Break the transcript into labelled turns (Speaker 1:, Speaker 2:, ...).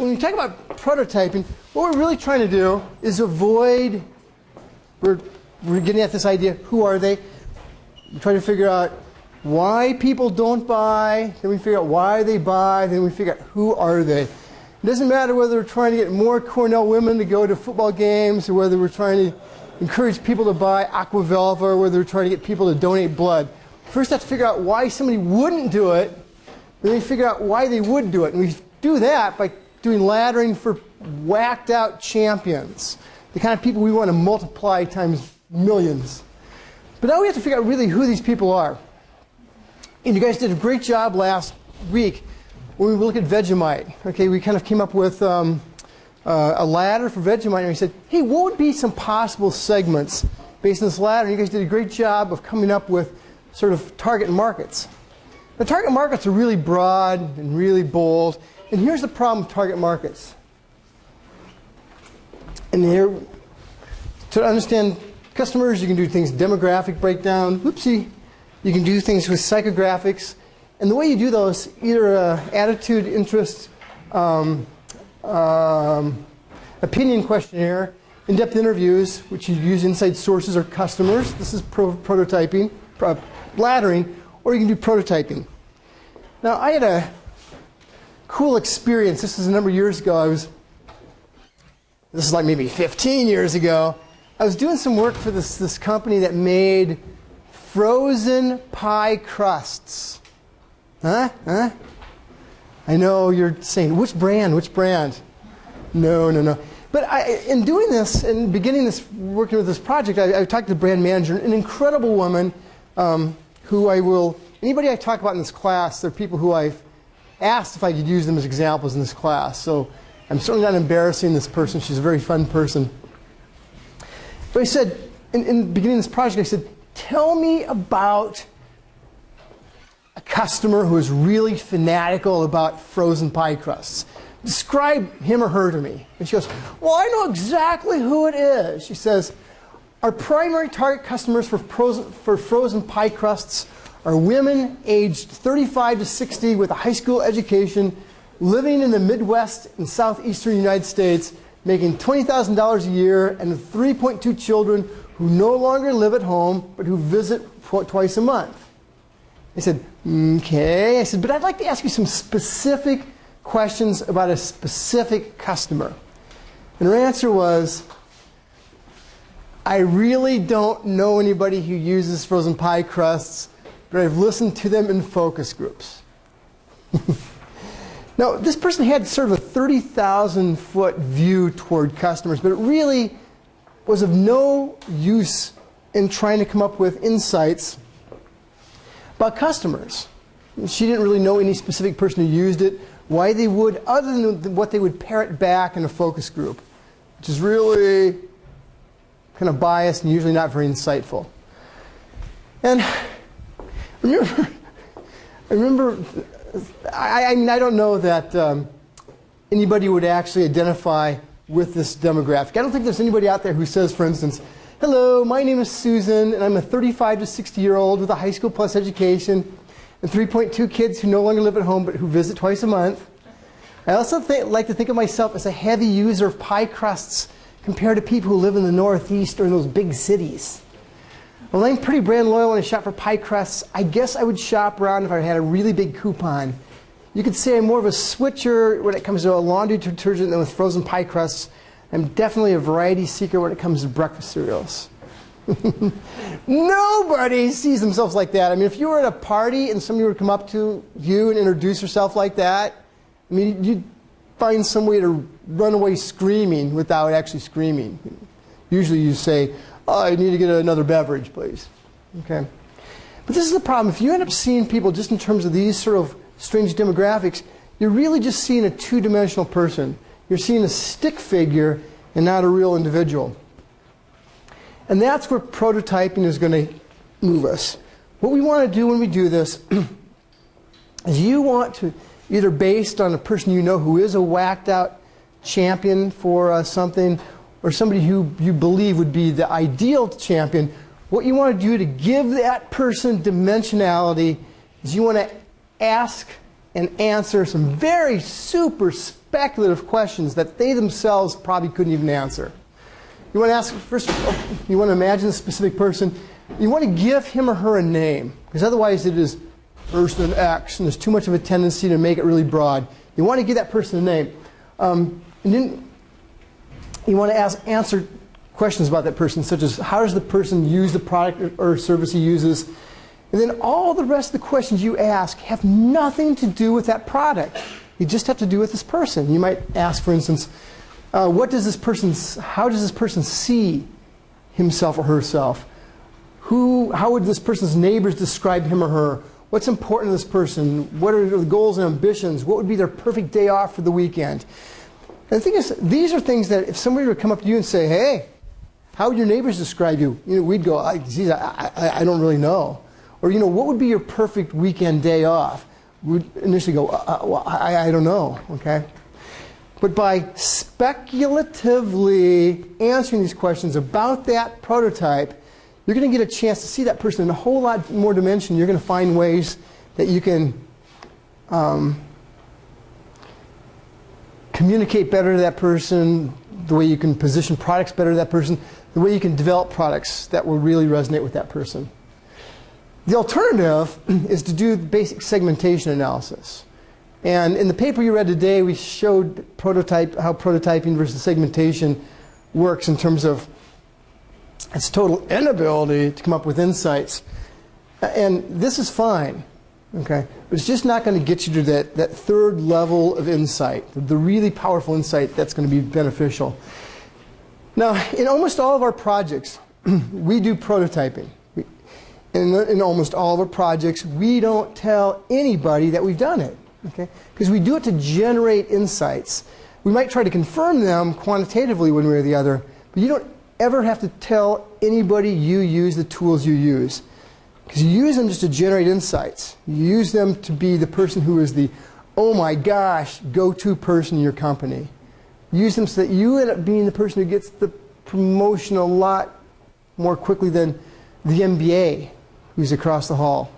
Speaker 1: when we talk about prototyping, what we're really trying to do is avoid, we're getting at this idea, who are they? We try to figure out why people don't buy, then we figure out why they buy, then we figure out who are they. It doesn't matter whether we're trying to get more Cornell women to go to football games, or whether we're trying to encourage people to buy Aqua Velva, or whether we're trying to get people to donate blood. First, we have to figure out why somebody wouldn't do it, then we figure out why they would do it. And we do that by doing laddering for whacked out champions, the kind of people we want to multiply times millions. But now we have to figure out really who these people are. And you guys did a great job last week when we looked at Vegemite. Okay, we kind of came up with a ladder for Vegemite, and we said, hey, what would be some possible segments based on this ladder? And you guys did a great job of coming up with sort of target markets. The target markets are really broad and really bold. And here's the problem with target markets. And here, to understand customers, you can do things demographic breakdown. Whoopsie. You can do things with psychographics. And the way you do those, either attitude, interest, opinion questionnaire, in-depth interviews, which you use inside sources or customers. This is prototyping, laddering, or you can do prototyping. Now, I had a cool experience. This is a number of years ago. This is like maybe 15 years ago. I was doing some work for this company that made frozen pie crusts. Huh? I know you're saying, which brand? Which brand? No. But in doing this and beginning this, working with this project, I talked to the brand manager, an incredible woman who anybody I talk about in this class, they're people who I've asked if I could use them as examples in this class. So I'm certainly not embarrassing this person. She's a very fun person. But I said, in beginning this project, I said, tell me about a customer who is really fanatical about frozen pie crusts. Describe him or her to me. And she goes, well, I know exactly who it is. She says, our primary target customers for frozen pie crusts are women aged 35 to 60 with a high school education, living in the Midwest and southeastern United States, making $20,000 a year, and 3.2 children who no longer live at home, but who visit twice a month. I said, okay. I said, but I'd like to ask you some specific questions about a specific customer. And her answer was, I really don't know anybody who uses frozen pie crusts, but I've listened to them in focus groups. Now, this person had sort of a 30,000-foot view toward customers, but it really was of no use in trying to come up with insights about customers. She didn't really know any specific person who used it, why they would, other than what they would parrot back in a focus group, which is really kind of biased and usually not very insightful. And I remember, I don't know that anybody would actually identify with this demographic. I don't think there's anybody out there who says, for instance, hello, my name is Susan, and I'm a 35 to 60-year-old with a high school plus education and 3.2 kids who no longer live at home but who visit twice a month. I also like to think of myself as a heavy user of pie crusts compared to people who live in the Northeast or in those big cities. Well, I'm pretty brand loyal when I shop for pie crusts. I guess I would shop around if I had a really big coupon. You could say I'm more of a switcher when it comes to a laundry detergent than with frozen pie crusts. I'm definitely a variety seeker when it comes to breakfast cereals. Nobody sees themselves like that. I mean, if you were at a party and somebody would come up to you and introduce yourself like that, I mean, you'd find some way to run away screaming without actually screaming. Usually you say, oh, I need to get another beverage, please. Okay. But this is the problem. If you end up seeing people just in terms of these sort of strange demographics, you're really just seeing a two-dimensional person. You're seeing a stick figure and not a real individual. And that's where prototyping is going to move us. What we want to do when we do this is you want to, either based on a person you know who is a whacked out champion for something, or somebody who you believe would be the ideal champion, what you want to do to give that person dimensionality is you want to ask and answer some very super speculative questions that they themselves probably couldn't even answer. You want to ask, first, you want to imagine a specific person. You want to give him or her a name, because otherwise it is person X, and there's too much of a tendency to make it really broad. You want to give that person a name. And then you want to answer questions about that person, such as how does the person use the product or service he uses? And then all the rest of the questions you ask have nothing to do with that product. You just have to do with this person. You might ask, for instance, how does this person see himself or herself? How would this person's neighbors describe him or her? What's important to this person? What are the goals and ambitions? What would be their perfect day off for the weekend? And the thing is, these are things that if somebody were to come up to you and say, hey, how would your neighbors describe you? We'd go, geez, I don't really know. Or, what would be your perfect weekend day off? We'd initially go, well, I don't know, okay? But by speculatively answering these questions about that prototype, you're going to get a chance to see that person in a whole lot more dimension. You're going to find ways that you can communicate better to that person, the way you can position products better to that person, the way you can develop products that will really resonate with that person. The alternative is to do basic segmentation analysis. And in the paper you read today, we showed how prototyping versus segmentation works in terms of its total inability to come up with insights. And this is fine, okay? But it's just not going to get you to that third level of insight, the really powerful insight that's going to be beneficial. Now, in almost all of our projects, we do prototyping. In almost all of our projects, we don't tell anybody that we've done it, okay? Because we do it to generate insights. We might try to confirm them quantitatively one way or the other, but you don't ever have to tell anybody you use the tools you use. Because you use them just to generate insights. You use them to be the person who is the, oh my gosh, go-to person in your company. You use them so that you end up being the person who gets the promotion a lot more quickly than the MBA who's across the hall.